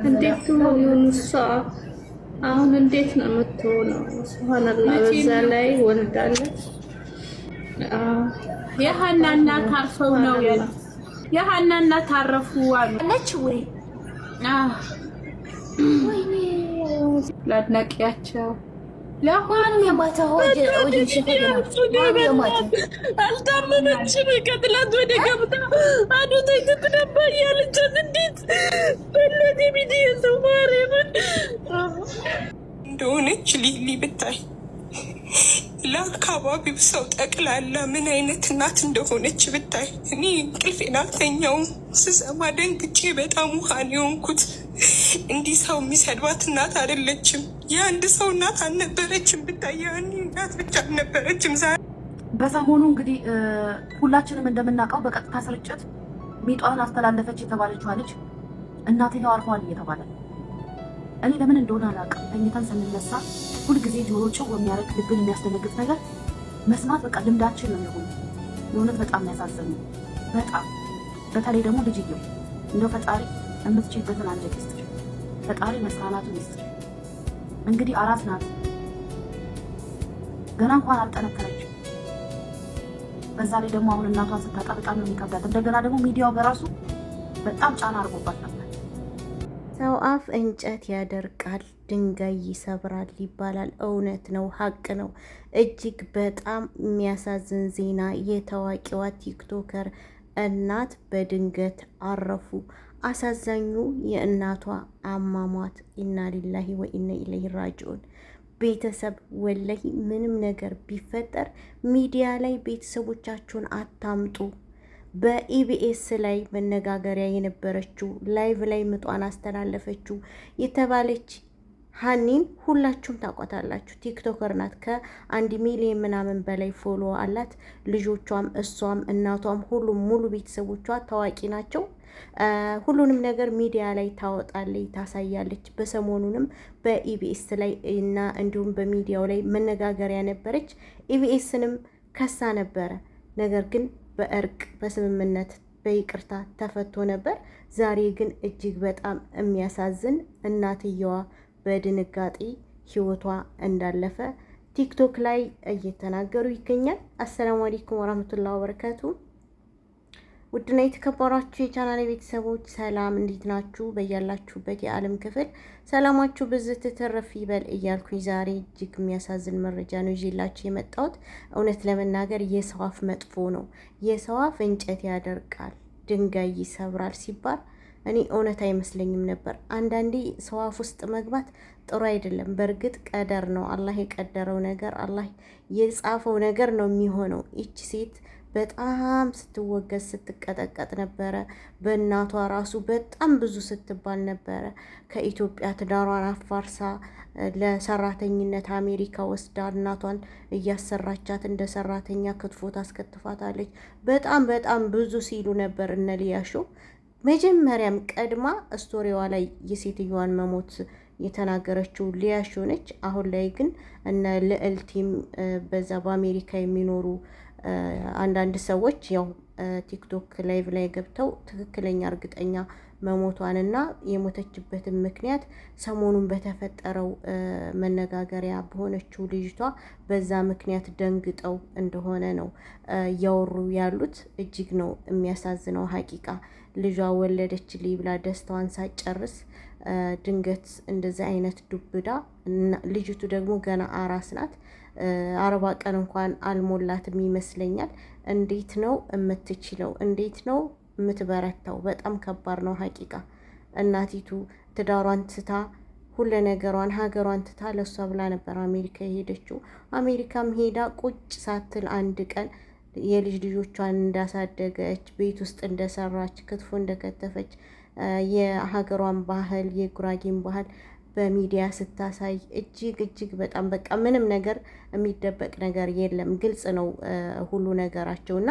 እንዴት ትሆን እሷ አሁን እንዴት ነው የምትሆነው? ሱብሃንአላህ በዛ ላይ ወልዳለች። የሀና እናት አርፈው ነው ያሉት። የሀና እናት አረፉ አለች ወይ? ወይኔ ላድናቂያቸው ለማንም የማታ ሆጅ አልታመመችም። ከትላንት ወደ ገብታ አዶታይ ትትነባ እያለቻት እንዴት በለት የሚዲየ ሰው ማርያምን እንደሆነች ሊሊ ብታይ ለአካባቢው ሰው ጠቅላላ ምን አይነት እናት እንደሆነች ብታይ። እኔ እንቅልፌን አልተኛውም ስሰማ ደንግጬ በጣም ውሃን የሆንኩት። እንዲህ ሰው የሚሰድባት እናት አይደለችም። የአንድ ሰው እናት አልነበረችም ብታይ። ያኔ እናት ብቻ አልነበረችም። በሰሞኑ እንግዲህ ሁላችንም እንደምናውቀው በቀጥታ ስርጭት ሚጧን አስተላለፈች የተባለችዋ ልጅ እናትየው አርፈዋል እየተባለ ነው። እኔ ለምን እንደሆነ አላውቅም። ተኝተን ስንነሳ ሁልጊዜ ጆሮ ጭው የሚያደርግ ልብን የሚያስደነግጥ ነገር መስማት በቃ ልምዳችን ነው የሆነ። የእውነት በጣም ያሳዝን። በጣም በተለይ ደግሞ ልጅየው እንደው ፈጣሪ የምትችይበትን አንጀት ይስጥሽ፣ ፈጣሪ መጽናናቱን ይስጥሽ። እንግዲህ አራስ ናት፣ ገና እንኳን አልጠነከረችም። በዛ ላይ ደግሞ አሁን እናቷን ስታጣ በጣም ነው የሚከብዳት። እንደገና ደግሞ ሚዲያው በራሱ በጣም ጫና አድርጎባት ነበር። ሰው አፍ እንጨት ያደርቃል፣ ድንጋይ ይሰብራል ይባላል። እውነት ነው፣ ሀቅ ነው። እጅግ በጣም የሚያሳዝን ዜና። የታዋቂዋ ቲክቶከር እናት በድንገት አረፉ። አሳዛኙ የእናቷ አሟሟት ኢና ሊላሂ ወኢና ኢለይሂ ራጂዑን። ቤተሰብ ወላሂ ምንም ነገር ቢፈጠር ሚዲያ ላይ ቤተሰቦቻችሁን አታምጡ። በኢቢኤስ ላይ መነጋገሪያ የነበረችው ላይቭ ላይ ምጧን አስተላለፈችው የተባለች ሀኒን ሁላችሁም ታውቋታላችሁ። ቲክቶከር ናት። ከ1 ሚሊዮን ምናምን በላይ ፎሎ አላት። ልጆቿም እሷም እናቷም ሁሉም ሙሉ ቤተሰቦቿ ታዋቂ ናቸው። ሁሉንም ነገር ሚዲያ ላይ ታወጣለች፣ ታሳያለች። በሰሞኑንም በኢቢኤስ ላይ እና እንዲሁም በሚዲያው ላይ መነጋገሪያ ነበረች። ኢቢኤስንም ከሳ ነበረ። ነገር ግን በእርቅ በስምምነት በይቅርታ ተፈቶ ነበር። ዛሬ ግን እጅግ በጣም የሚያሳዝን እናትየዋ በድንጋጤ ህይወቷ እንዳለፈ ቲክቶክ ላይ እየተናገሩ ይገኛል። አሰላሙ አለይኩም ወራህመቱላሂ ወበረካቱ። ውድና የተከበራችሁ የቻናል ቤተሰቦች ሰላም፣ እንዴት ናችሁ? በያላችሁበት የዓለም ክፍል ሰላማችሁ ብዝት ትርፍ ይበል እያልኩኝ ዛሬ እጅግ የሚያሳዝን መረጃ ነው ይዤላችሁ የመጣሁት። እውነት ለመናገር የሰው አፍ መጥፎ ነው። የሰው አፍ እንጨት ያደርቃል፣ ድንጋይ ይሰብራል ሲባል እኔ እውነት አይመስለኝም ነበር። አንዳንዴ ሰው አፍ ውስጥ መግባት ጥሩ አይደለም። በእርግጥ ቀደር ነው፣ አላህ የቀደረው ነገር፣ አላህ የጻፈው ነገር ነው የሚሆነው። ይቺ ሴት በጣም ስትወገዝ ስትቀጠቀጥ ነበረ። በእናቷ ራሱ በጣም ብዙ ስትባል ነበረ። ከኢትዮጵያ ትዳሯን አፋርሳ ለሰራተኝነት አሜሪካ ወስዳ እናቷን እያሰራቻት እንደ ሰራተኛ ክትፎ ታስከትፋታለች። በጣም ብዙ ሲሉ ነበር እነ ሊያሾ። መጀመሪያም ቀድማ ስቶሪዋ ላይ የሴትዮዋን መሞት የተናገረችው ሊያሾ ነች። አሁን ላይ ግን እነ ልዕልቲም በዛ በአሜሪካ የሚኖሩ አንዳንድ ሰዎች ያው ቲክቶክ ላይቭ ላይ ገብተው ትክክለኛ እርግጠኛ መሞቷንና የሞተችበትን ምክንያት ሰሞኑን በተፈጠረው መነጋገሪያ በሆነችው ልጅቷ በዛ ምክንያት ደንግጠው እንደሆነ ነው እያወሩ ያሉት። እጅግ ነው የሚያሳዝነው። ሀቂቃ ልጇ ወለደችልኝ ብላ ደስታዋን ሳጨርስ ድንገት እንደዚህ አይነት ዱብዳ። ልጅቱ ደግሞ ገና አራስ ናት። 40 ቀን እንኳን አልሞላትም ይመስለኛል። እንዴት ነው የምትችለው? እንዴት ነው የምትበረታው? በጣም ከባድ ነው ሀቂቃ። እናቲቱ ትዳሯን ትታ ሁሉ ነገሯን ሀገሯን ትታ ለሷ ብላ ነበር አሜሪካ የሄደችው። አሜሪካም ሄዳ ቁጭ ሳትል አንድ ቀን የልጅ ልጆቿን እንዳሳደገች፣ ቤት ውስጥ እንደሰራች፣ ክትፎ እንደከተፈች የሀገሯን ባህል የጉራጌን ባህል በሚዲያ ስታሳይ እጅግ በጣም በቃ ምንም ነገር የሚደበቅ ነገር የለም። ግልጽ ነው ሁሉ ነገራቸውና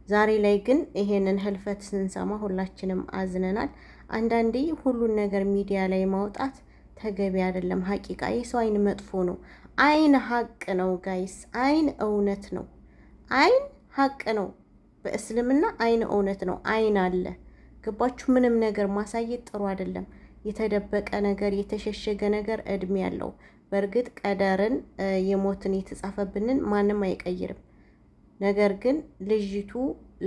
ዛሬ ላይ ግን ይሄንን ህልፈት ስንሰማ ሁላችንም አዝነናል። አንዳንዴ ሁሉን ነገር ሚዲያ ላይ ማውጣት ተገቢ አይደለም። ሀቂቃ የሰው አይን መጥፎ ነው። አይን ሀቅ ነው ጋይስ፣ አይን እውነት ነው። አይን ሀቅ ነው። በእስልምና አይን እውነት ነው። አይን አለ ገባችሁ? ምንም ነገር ማሳየት ጥሩ አይደለም። የተደበቀ ነገር የተሸሸገ ነገር እድሜ ያለው። በእርግጥ ቀደርን የሞትን የተጻፈብንን ማንም አይቀይርም። ነገር ግን ልጅቱ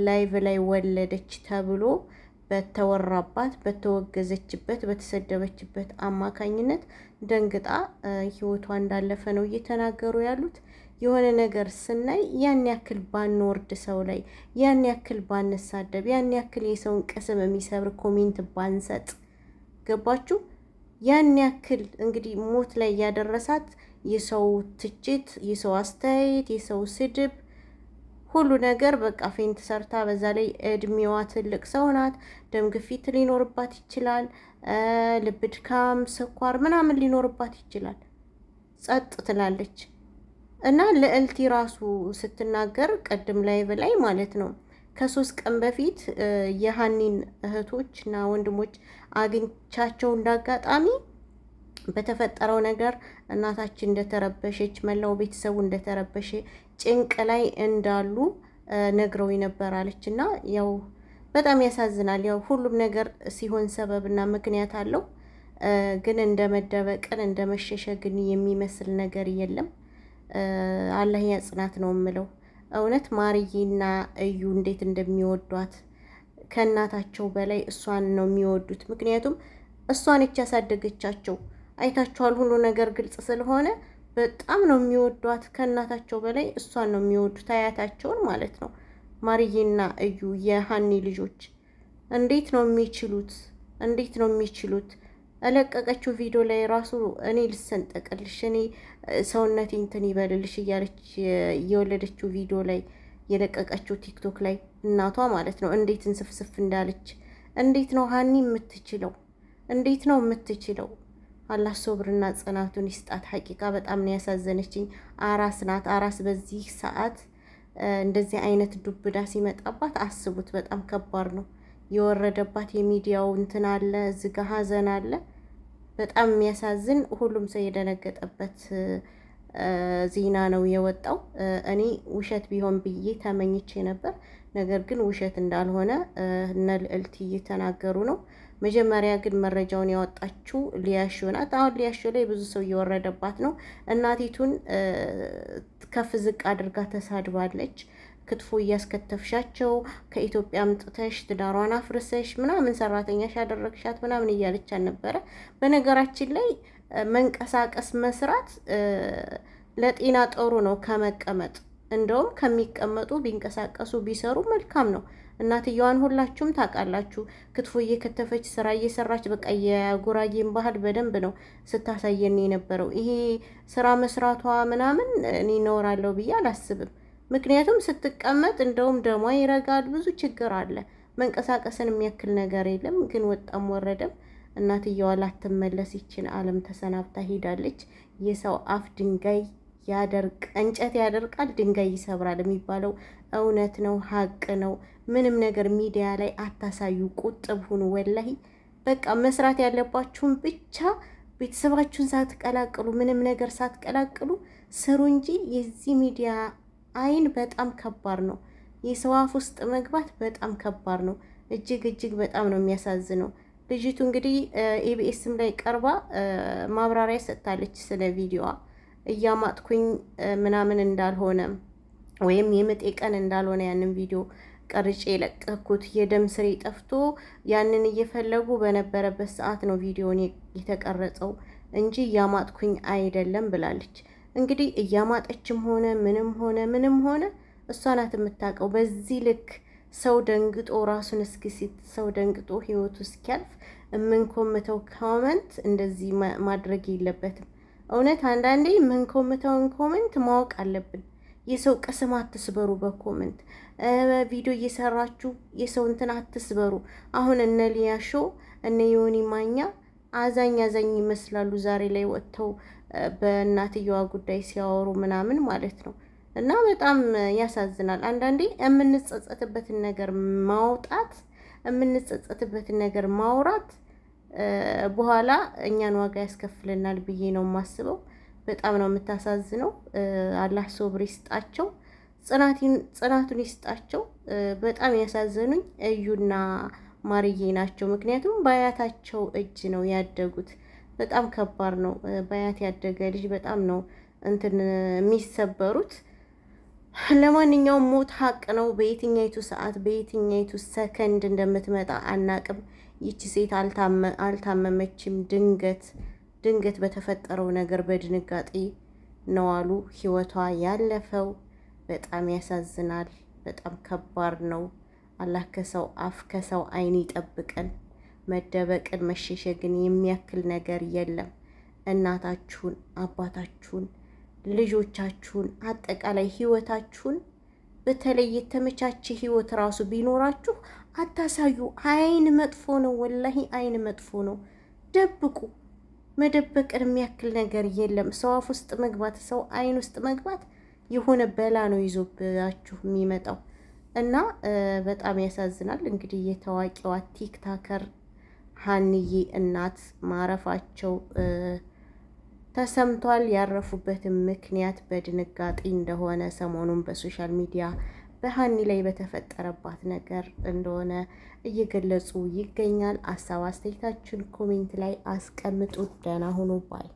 ላይቭ ላይ ወለደች ተብሎ በተወራባት በተወገዘችበት በተሰደበችበት አማካኝነት ደንግጣ ህይወቷ እንዳለፈ ነው እየተናገሩ ያሉት። የሆነ ነገር ስናይ ያን ያክል ባንወርድ ሰው ላይ ያን ያክል ባንሳደብ ያን ያክል የሰውን ቅስም የሚሰብር ኮሜንት ባንሰጥ፣ ገባችሁ? ያን ያክል እንግዲህ ሞት ላይ ያደረሳት የሰው ትችት፣ የሰው አስተያየት፣ የሰው ስድብ፣ ሁሉ ነገር በቃ ፌንት ሰርታ፣ በዛ ላይ እድሜዋ ትልቅ ሰው ናት። ደም ግፊት ሊኖርባት ይችላል፣ ልብ ድካም፣ ስኳር ምናምን ሊኖርባት ይችላል። ጸጥ ትላለች። እና ልዕልቲ ራሱ ስትናገር ቅድም ላይ በላይ ማለት ነው ከ3 ቀን በፊት የሀኒን እህቶች እና ወንድሞች አግኝቻቸው እንዳጋጣሚ በተፈጠረው ነገር እናታችን እንደተረበሸች መላው ቤተሰቡ እንደተረበሸ ጭንቅ ላይ እንዳሉ ነግረው ይነበራለች። እና ያው በጣም ያሳዝናል። ያው ሁሉም ነገር ሲሆን ሰበብና ምክንያት አለው። ግን እንደ መደበቅን እንደ መሸሸግን የሚመስል ነገር የለም። አላህ ያጽናት ነው የምለው። እውነት ማርዬና እዩ እንዴት እንደሚወዷት ከእናታቸው በላይ እሷን ነው የሚወዱት። ምክንያቱም እሷን ያሳደገቻቸው አይታችኋል። ሁሉ ነገር ግልጽ ስለሆነ በጣም ነው የሚወዷት። ከእናታቸው በላይ እሷን ነው የሚወዱት፣ አያታቸውን ማለት ነው። ማርዬና እዩ የሀኒ ልጆች እንዴት ነው የሚችሉት? እንዴት ነው የሚችሉት? እለቀቀችው ቪዲዮ ላይ ራሱ እኔ ልሰንጠቅልሽ፣ እኔ ሰውነቴ እንትን ይበልልሽ እያለች የወለደችው ቪዲዮ ላይ የለቀቀችው ቲክቶክ ላይ እናቷ ማለት ነው እንዴት እንስፍስፍ እንዳለች። እንዴት ነው ሀኒ የምትችለው? እንዴት ነው የምትችለው? አላህ ሶብርና ጽናቱን ይስጣት። ሐቂቃ በጣም ነው ያሳዘነችኝ። አራስ ናት። አራስ በዚህ ሰዓት እንደዚህ አይነት ዱብዳ ሲመጣባት አስቡት። በጣም ከባድ ነው የወረደባት። የሚዲያው እንትን አለ፣ እዚህ ጋ ሀዘን አለ። በጣም የሚያሳዝን ሁሉም ሰው የደነገጠበት ዜና ነው የወጣው። እኔ ውሸት ቢሆን ብዬ ተመኝቼ ነበር። ነገር ግን ውሸት እንዳልሆነ እነ ልዕልት እየተናገሩ ነው። መጀመሪያ ግን መረጃውን ያወጣችው ሊያሾ ናት። አሁን ሊያሾ ላይ ብዙ ሰው እየወረደባት ነው። እናቲቱን ከፍ ዝቅ አድርጋ ተሳድባለች። ክትፎ እያስከተፍሻቸው ከኢትዮጵያ አምጥተሽ ትዳሯን አፍርሰሽ ምናምን ሰራተኛሽ ያደረግሻት ምናምን እያለች ነበረ። በነገራችን ላይ መንቀሳቀስ መስራት ለጤና ጥሩ ነው ከመቀመጥ። እንደውም ከሚቀመጡ ቢንቀሳቀሱ ቢሰሩ መልካም ነው። እናትየዋን ሁላችሁም ታውቃላችሁ። ክትፎ እየከተፈች ስራ እየሰራች በቃ የጉራጌን ባህል በደንብ ነው ስታሳየን የነበረው። ይሄ ስራ መስራቷ ምናምን እኔ እኖራለሁ ብዬ አላስብም። ምክንያቱም ስትቀመጥ እንደውም ደሟ ይረጋል። ብዙ ችግር አለ። መንቀሳቀስን የሚያክል ነገር የለም። ግን ወጣም ወረደም እናትየዋ ላትመለስ ይችን ዓለም ተሰናብታ ሄዳለች። የሰው አፍ ድንጋይ እንጨት ያደርቃል፣ ድንጋይ ይሰብራል የሚባለው እውነት ነው፣ ሀቅ ነው። ምንም ነገር ሚዲያ ላይ አታሳዩ፣ ቁጥብ ሁኑ። ወላሂ በቃ መስራት ያለባችሁን ብቻ ቤተሰባችሁን ሳትቀላቅሉ ምንም ነገር ሳትቀላቅሉ ስሩ እንጂ የዚህ ሚዲያ አይን በጣም ከባድ ነው። የሰው አፍ ውስጥ መግባት በጣም ከባድ ነው። እጅግ እጅግ በጣም ነው የሚያሳዝነው። ልጅቱ እንግዲህ ኢቢኤስም ላይ ቀርባ ማብራሪያ ሰጥታለች ስለ ቪዲዮዋ። እያማጥኩኝ ምናምን እንዳልሆነ ወይም የምጤ ቀን እንዳልሆነ ያንን ቪዲዮ ቀርጬ የለቀኩት የደም ስሬ ጠፍቶ ያንን እየፈለጉ በነበረበት ሰዓት ነው ቪዲዮን የተቀረጸው እንጂ እያማጥኩኝ አይደለም ብላለች። እንግዲህ እያማጠችም ሆነ ምንም ሆነ እሷ ናት የምታውቀው። በዚህ ልክ ሰው ደንግጦ ራሱን እስኪስት ሰው ደንግጦ ህይወቱ እስኪያልፍ የምንኮምተው ኮመንት እንደዚህ ማድረግ የለበትም። እውነት አንዳንዴ የምንኮምተውን ኮመንት ማወቅ አለብን። የሰው ቅስም አትስበሩ። በኮመንት ቪዲዮ እየሰራችሁ የሰው እንትን አትስበሩ። አሁን እነ ሊያሾ እነ ዮኒ ማኛ አዛኝ ይመስላሉ ዛሬ ላይ ወጥተው በእናትየዋ ጉዳይ ሲያወሩ ምናምን ማለት ነው። እና በጣም ያሳዝናል። አንዳንዴ የምንጸጸትበትን ነገር ማውጣት የምንጸጸትበትን ነገር ማውራት በኋላ እኛን ዋጋ ያስከፍለናል ብዬ ነው የማስበው። በጣም ነው የምታሳዝነው። አላህ ሶብር ይስጣቸው፣ ጽናቱን ይስጣቸው። በጣም ያሳዘኑኝ እዩና ማርዬ ናቸው። ምክንያቱም በአያታቸው እጅ ነው ያደጉት። በጣም ከባድ ነው። በአያት ያደገ ልጅ በጣም ነው እንትን የሚሰበሩት። ለማንኛውም ሞት ሀቅ ነው። በየትኛይቱ ሰዓት በየትኛይቱ ሰከንድ እንደምትመጣ አናቅም። ይቺ ሴት አልታመመችም። ድንገት በተፈጠረው ነገር በድንጋጤ ነው አሉ ህይወቷ ያለፈው። በጣም ያሳዝናል። በጣም ከባድ ነው። አላህ ከሰው አፍ ከሰው አይን ይጠብቀን። መደበቅን መሸሸግን የሚያክል ነገር የለም። እናታችሁን፣ አባታችሁን፣ ልጆቻችሁን አጠቃላይ ህይወታችሁን በተለይ የተመቻቸ ህይወት ራሱ ቢኖራችሁ አታሳዩ። አይን መጥፎ ነው፣ ወላሂ አይን መጥፎ ነው። ደብቁ። መደበቅን የሚያክል ነገር የለም። ሰው አፍ ውስጥ መግባት፣ ሰው አይን ውስጥ መግባት የሆነ በላ ነው ይዞባችሁ የሚመጣው እና በጣም ያሳዝናል። እንግዲህ የታዋቂዋ ቲክታከር ሀንዬ እናት ማረፋቸው ተሰምቷል። ያረፉበትን ምክንያት በድንጋጤ እንደሆነ ሰሞኑን በሶሻል ሚዲያ በሀኒ ላይ በተፈጠረባት ነገር እንደሆነ እየገለጹ ይገኛል። ሀሳብ አስተያየታችሁን ኮሜንት ላይ አስቀምጡ። ደህና ሁኑ ባይ